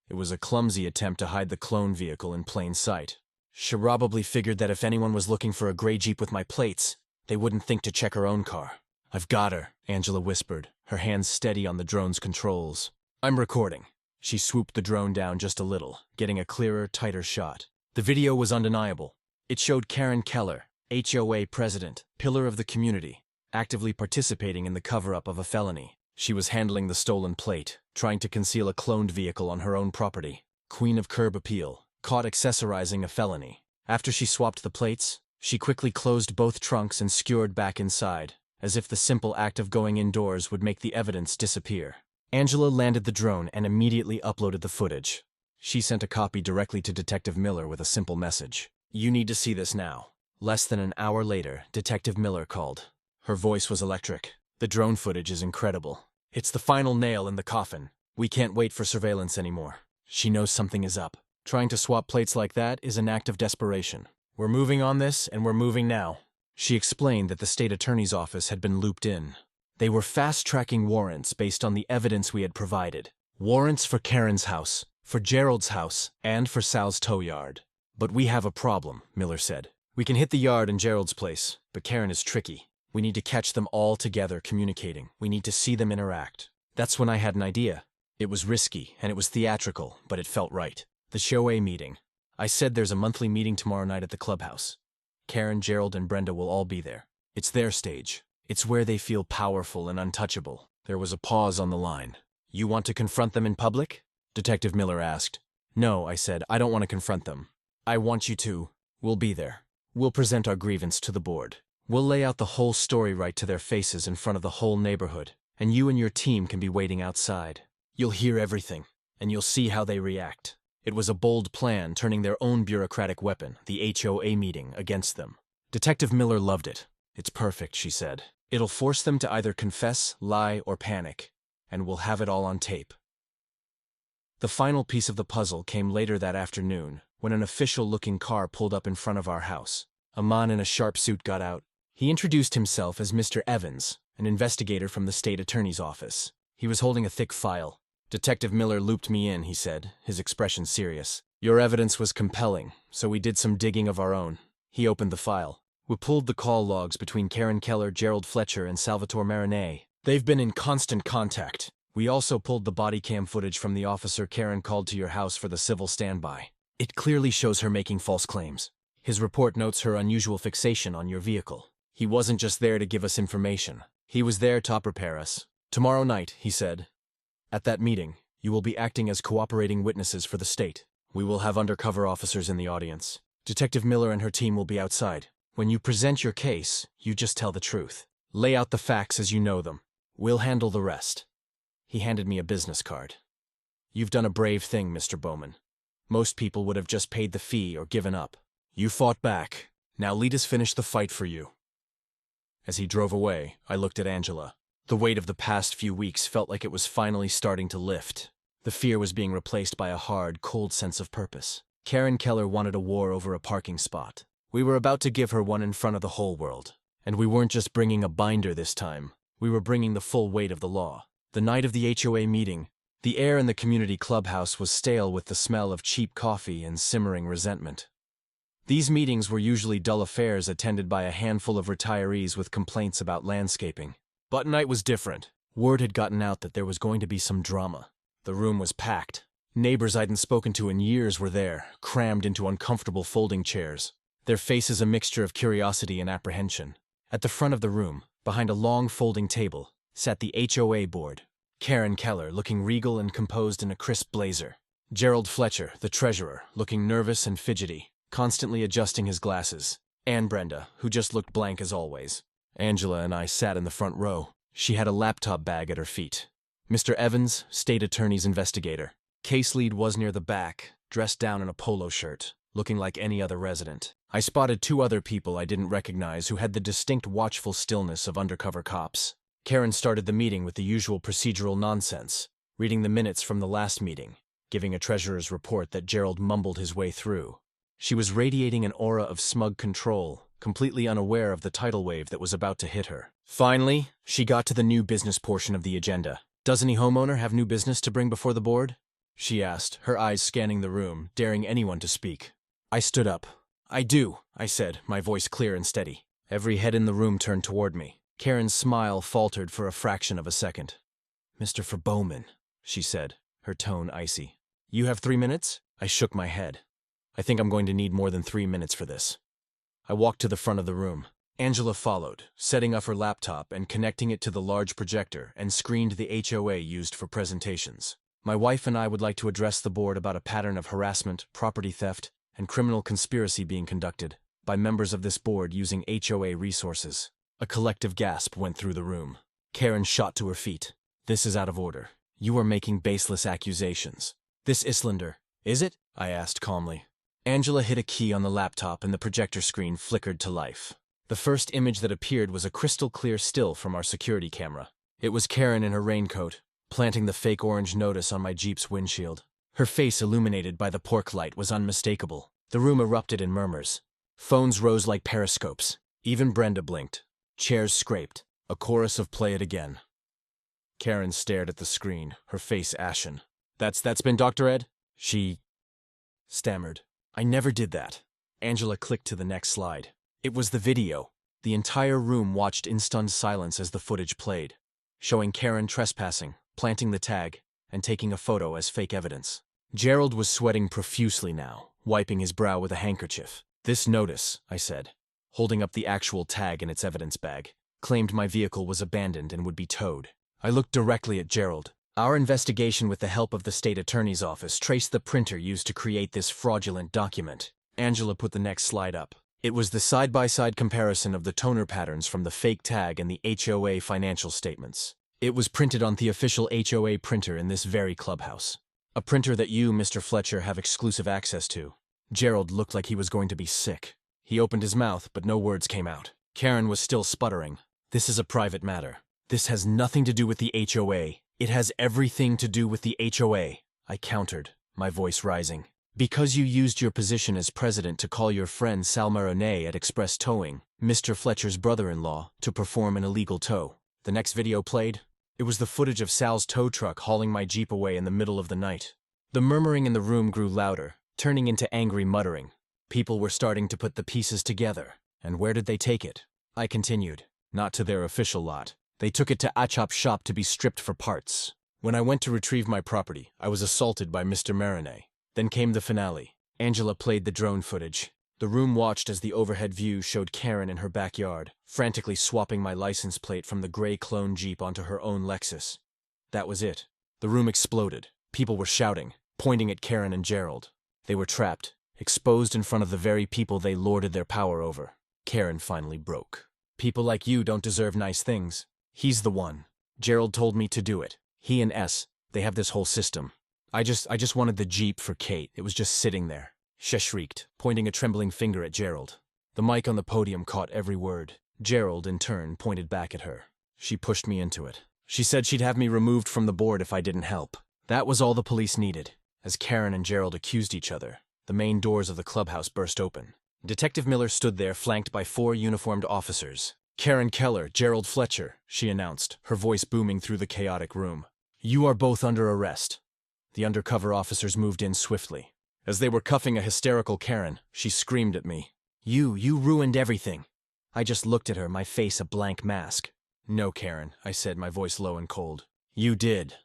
It was a clumsy attempt to hide the clone vehicle in plain sight. She probably figured that if anyone was looking for a gray Jeep with my plates, they wouldn't think to check her own car. I've got her, Angela whispered, her hands steady on the drone's controls. I'm recording. She swooped the drone down just a little, getting a clearer, tighter shot. The video was undeniable. It showed Karen Keller, HOA president, pillar of the community, actively participating in the cover-up of a felony. She was handling the stolen plate, trying to conceal a cloned vehicle on her own property. Queen of curb appeal, caught accessorizing a felony. After she swapped the plates, she quickly closed both trunks and skewered back inside, as if the simple act of going indoors would make the evidence disappear. Angela landed the drone and immediately uploaded the footage. She sent a copy directly to Detective Miller with a simple message. You need to see this now. Less than an hour later, Detective Miller called. Her voice was electric. The drone footage is incredible. It's the final nail in the coffin. We can't wait for surveillance anymore. She knows something is up. Trying to swap plates like that is an act of desperation. We're moving on this, and we're moving now. She explained that the state attorney's office had been looped in. They were fast-tracking warrants based on the evidence we had provided. Warrants for Karen's house, for Gerald's house, and for Sal's tow yard. But we have a problem, Miller said. We can hit the yard and Gerald's place, but Karen is tricky. We need to catch them all together communicating. We need to see them interact. That's when I had an idea. It was risky, and it was theatrical, but it felt right. The HOA meeting. I said there's a monthly meeting tomorrow night at the clubhouse. Karen, Gerald, and Brenda will all be there. It's their stage. It's where they feel powerful and untouchable. There was a pause on the line. You want to confront them in public? Detective Miller asked. No, I said, I don't want to confront them. I want you to. We'll be there. We'll present our grievance to the board. We'll lay out the whole story right to their faces in front of the whole neighborhood, and you and your team can be waiting outside. You'll hear everything, and you'll see how they react. It was a bold plan, turning their own bureaucratic weapon, the HOA meeting, against them. Detective Miller loved it. It's perfect, she said. It'll force them to either confess, lie, or panic, and we'll have it all on tape. The final piece of the puzzle came later that afternoon, when an official-looking car pulled up in front of our house. A man in a sharp suit got out. He introduced himself as Mr. Evans, an investigator from the state attorney's office. He was holding a thick file. Detective Miller looped me in, he said, his expression serious. Your evidence was compelling, so we did some digging of our own. He opened the file. We pulled the call logs between Karen Keller, Gerald Fletcher, and Salvatore Marinette. They've been in constant contact. We also pulled the body cam footage from the officer Karen called to your house for the civil standby. It clearly shows her making false claims. His report notes her unusual fixation on your vehicle. He wasn't just there to give us information. He was there to prepare us. Tomorrow night, he said. At that meeting, you will be acting as cooperating witnesses for the state. We will have undercover officers in the audience. Detective Miller and her team will be outside. When you present your case, you just tell the truth. Lay out the facts as you know them. We'll handle the rest. He handed me a business card. You've done a brave thing, Mr. Bowman. Most people would have just paid the fee or given up. You fought back. Now lead us finish the fight for you. As he drove away, I looked at Angela. The weight of the past few weeks felt like it was finally starting to lift. The fear was being replaced by a hard, cold sense of purpose. Karen Keller wanted a war over a parking spot. We were about to give her one in front of the whole world. And we weren't just bringing a binder this time. We were bringing the full weight of the law. The night of the HOA meeting, the air in the community clubhouse was stale with the smell of cheap coffee and simmering resentment. These meetings were usually dull affairs attended by a handful of retirees with complaints about landscaping. But tonight was different. Word had gotten out that there was going to be some drama. The room was packed. Neighbors I hadn't spoken to in years were there, crammed into uncomfortable folding chairs, their faces a mixture of curiosity and apprehension. At the front of the room, behind a long folding table, sat the HOA board. Karen Keller, looking regal and composed in a crisp blazer. Gerald Fletcher, the treasurer, looking nervous and fidgety, constantly adjusting his glasses. And Brenda, who just looked blank as always. Angela and I sat in the front row. She had a laptop bag at her feet. Mr. Evans, state attorney's investigator. Case lead was near the back, dressed down in a polo shirt, looking like any other resident. I spotted two other people I didn't recognize who had the distinct watchful stillness of undercover cops. Karen started the meeting with the usual procedural nonsense, reading the minutes from the last meeting, giving a treasurer's report that Gerald mumbled his way through. She was radiating an aura of smug control, completely unaware of the tidal wave that was about to hit her. Finally, she got to the new business portion of the agenda. Does any homeowner have new business to bring before the board? She asked, her eyes scanning the room, daring anyone to speak. I stood up. I do, I said, my voice clear and steady. Every head in the room turned toward me. Karen's smile faltered for a fraction of a second. Mr. Bowman, she said, her tone icy. You have 3 minutes? I shook my head. I think I'm going to need more than 3 minutes for this. I walked to the front of the room. Angela followed, setting up her laptop and connecting it to the large projector and screened the HOA used for presentations. My wife and I would like to address the board about a pattern of harassment, property theft, and criminal conspiracy being conducted by members of this board using HOA resources. A collective gasp went through the room. Karen shot to her feet. This is out of order. You are making baseless accusations. This Islander, is it? I asked calmly. Angela hit a key on the laptop and the projector screen flickered to life. The first image that appeared was a crystal clear still from our security camera. It was Karen in her raincoat, planting the fake orange notice on my Jeep's windshield. Her face illuminated by the porch light was unmistakable. The room erupted in murmurs. Phones rose like periscopes. Even Brenda blinked. Chairs scraped. A chorus of "Play it again." Karen stared at the screen, her face ashen. That's been Dr. Ed? She stammered. I never did that. Angela clicked to the next slide. It was the video. The entire room watched in stunned silence as the footage played, showing Karen trespassing, planting the tag, and taking a photo as fake evidence. Gerald was sweating profusely now, wiping his brow with a handkerchief. This notice, I said, holding up the actual tag in its evidence bag, claimed my vehicle was abandoned and would be towed. I looked directly at Gerald. Our investigation with the help of the state attorney's office traced the printer used to create this fraudulent document. Angela put the next slide up. It was the side-by-side comparison of the toner patterns from the fake tag and the HOA financial statements. It was printed on the official HOA printer in this very clubhouse. A printer that you, Mr. Fletcher, have exclusive access to. Gerald looked like he was going to be sick. He opened his mouth, but no words came out. Karen was still sputtering. This is a private matter. This has nothing to do with the HOA. It has everything to do with the HOA. I countered, my voice rising. Because you used your position as president to call your friend Sal Marinette at Express Towing, Mr. Fletcher's brother-in-law, to perform an illegal tow. The next video played. It was the footage of Sal's tow truck hauling my Jeep away in the middle of the night. The murmuring in the room grew louder, turning into angry muttering. People were starting to put the pieces together, And where did they take it? I continued. Not to their official lot. They took it to a chop shop to be stripped for parts. When I went to retrieve my property, I was assaulted by Mr. Marinette. Then came the finale. Angela played the drone footage. The room watched as the overhead view showed Karen in her backyard, frantically swapping my license plate from the gray clone Jeep onto her own Lexus. That was it. The room exploded. People were shouting, pointing at Karen and Gerald. They were trapped, exposed in front of the very people they lorded their power over. Karen finally broke. People like you don't deserve nice things. He's the one. Gerald told me to do it. He and S, they have this whole system. I just wanted the Jeep for Kate. It was just sitting there. She shrieked, pointing a trembling finger at Gerald. The mic on the podium caught every word. Gerald, in turn, pointed back at her. She pushed me into it. She said she'd have me removed from the board if I didn't help. That was all the police needed. As Karen and Gerald accused each other, the main doors of the clubhouse burst open. Detective Miller stood there, flanked by 4 uniformed officers. Karen Keller, Gerald Fletcher, she announced, her voice booming through the chaotic room. You are both under arrest. The undercover officers moved in swiftly. As they were cuffing a hysterical Karen, she screamed at me. You ruined everything. I just looked at her, my face a blank mask. No, Karen, I said, my voice low and cold. You did.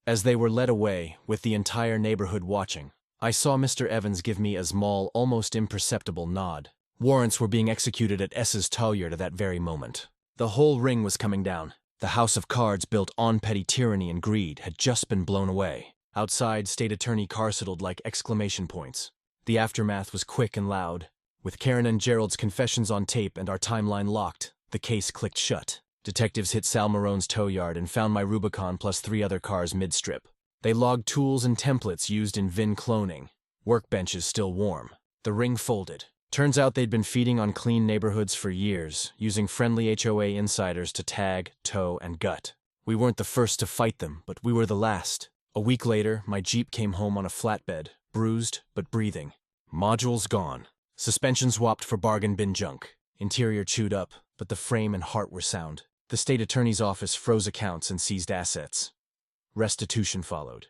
As they were led away, with the entire neighborhood watching, I saw Mr. Evans give me a small, almost imperceptible nod. Warrants were being executed at S's Talyard at that very moment. The whole ring was coming down. The house of cards built on petty tyranny and greed had just been blown away. Outside, State Attorney Carsettled like exclamation points. The aftermath was quick and loud. With Karen and Gerald's confessions on tape and our timeline locked, the case clicked shut. Detectives hit Sal Marone's tow yard and found my Rubicon plus 3 other cars mid-strip. They logged tools and templates used in VIN cloning. Workbenches still warm. The ring folded. Turns out they'd been feeding on clean neighborhoods for years, using friendly HOA insiders to tag, tow, and gut. We weren't the first to fight them, but we were the last. A week later, my Jeep came home on a flatbed, bruised but breathing. Modules gone. Suspension swapped for bargain bin junk. Interior chewed up, but the frame and heart were sound. The state attorney's office froze accounts and seized assets. Restitution followed.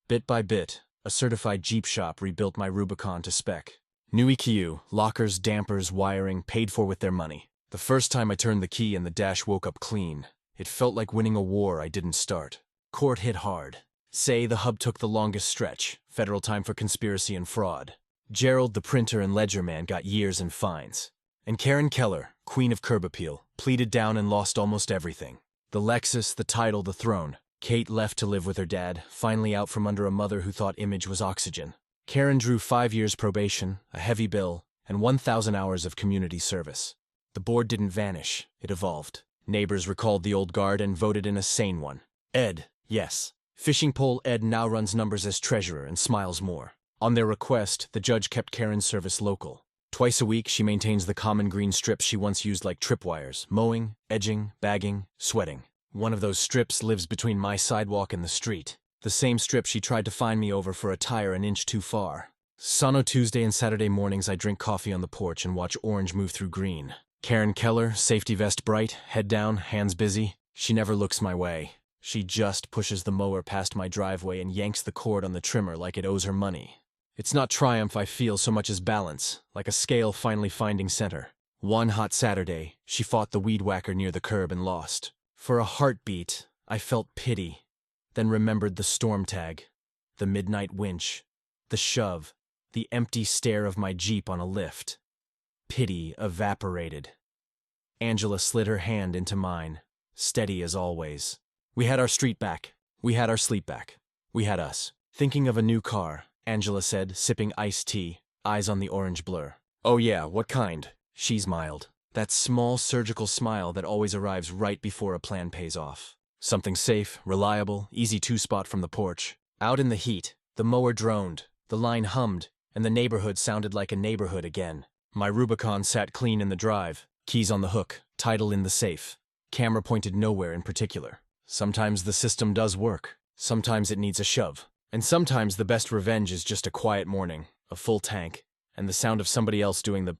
Bit by bit, a certified Jeep shop rebuilt my Rubicon to spec. New EQ, lockers, dampers, wiring, paid for with their money. The first time I turned the key and the dash woke up clean. It felt like winning a war I didn't start. Court hit hard. Say the hub took the longest stretch, federal time for conspiracy and fraud. Gerald, the printer and ledger man, got years and fines. And Karen Keller, queen of curb appeal, pleaded down and lost almost everything. The Lexus, the title, the throne. Kate left to live with her dad, finally out from under a mother who thought image was oxygen. Karen drew 5 years probation, a heavy bill, and 1,000 hours of community service. The board didn't vanish, it evolved. Neighbors recalled the old guard and voted in a sane one. Ed, yes. Fishing pole Ed now runs numbers as treasurer and smiles more. On their request, the judge kept Karen's service local. Twice a week, she maintains the common green strips she once used like tripwires, mowing, edging, bagging, sweating. One of those strips lives between my sidewalk and the street. The same strip she tried to find me over for a tire an inch too far. Sono Tuesday and Saturday mornings I drink coffee on the porch and watch orange move through green. Karen Keller, safety vest bright, head down, hands busy. She never looks my way. She just pushes the mower past my driveway and yanks the cord on the trimmer like it owes her money. It's not triumph I feel so much as balance, like a scale finally finding center. One hot Saturday, she fought the weed whacker near the curb and lost. For a heartbeat, I felt pity, then remembered the storm tag, the midnight winch, the shove, the empty stare of my Jeep on a lift. Pity evaporated. Angela slid her hand into mine, steady as always. We had our street back. We had our sleep back. We had us. Thinking of a new car, Angela said, sipping iced tea, eyes on the orange blur. Oh yeah, what kind? She smiled. That small surgical smile that always arrives right before a plan pays off. Something safe, reliable, easy two-spot from the porch. Out in the heat, the mower droned, the line hummed, and the neighborhood sounded like a neighborhood again. My Rubicon sat clean in the drive, keys on the hook, title in the safe. Camera pointed nowhere in particular. Sometimes the system does work. Sometimes it needs a shove. And sometimes the best revenge is just a quiet morning, a full tank, and the sound of somebody else doing the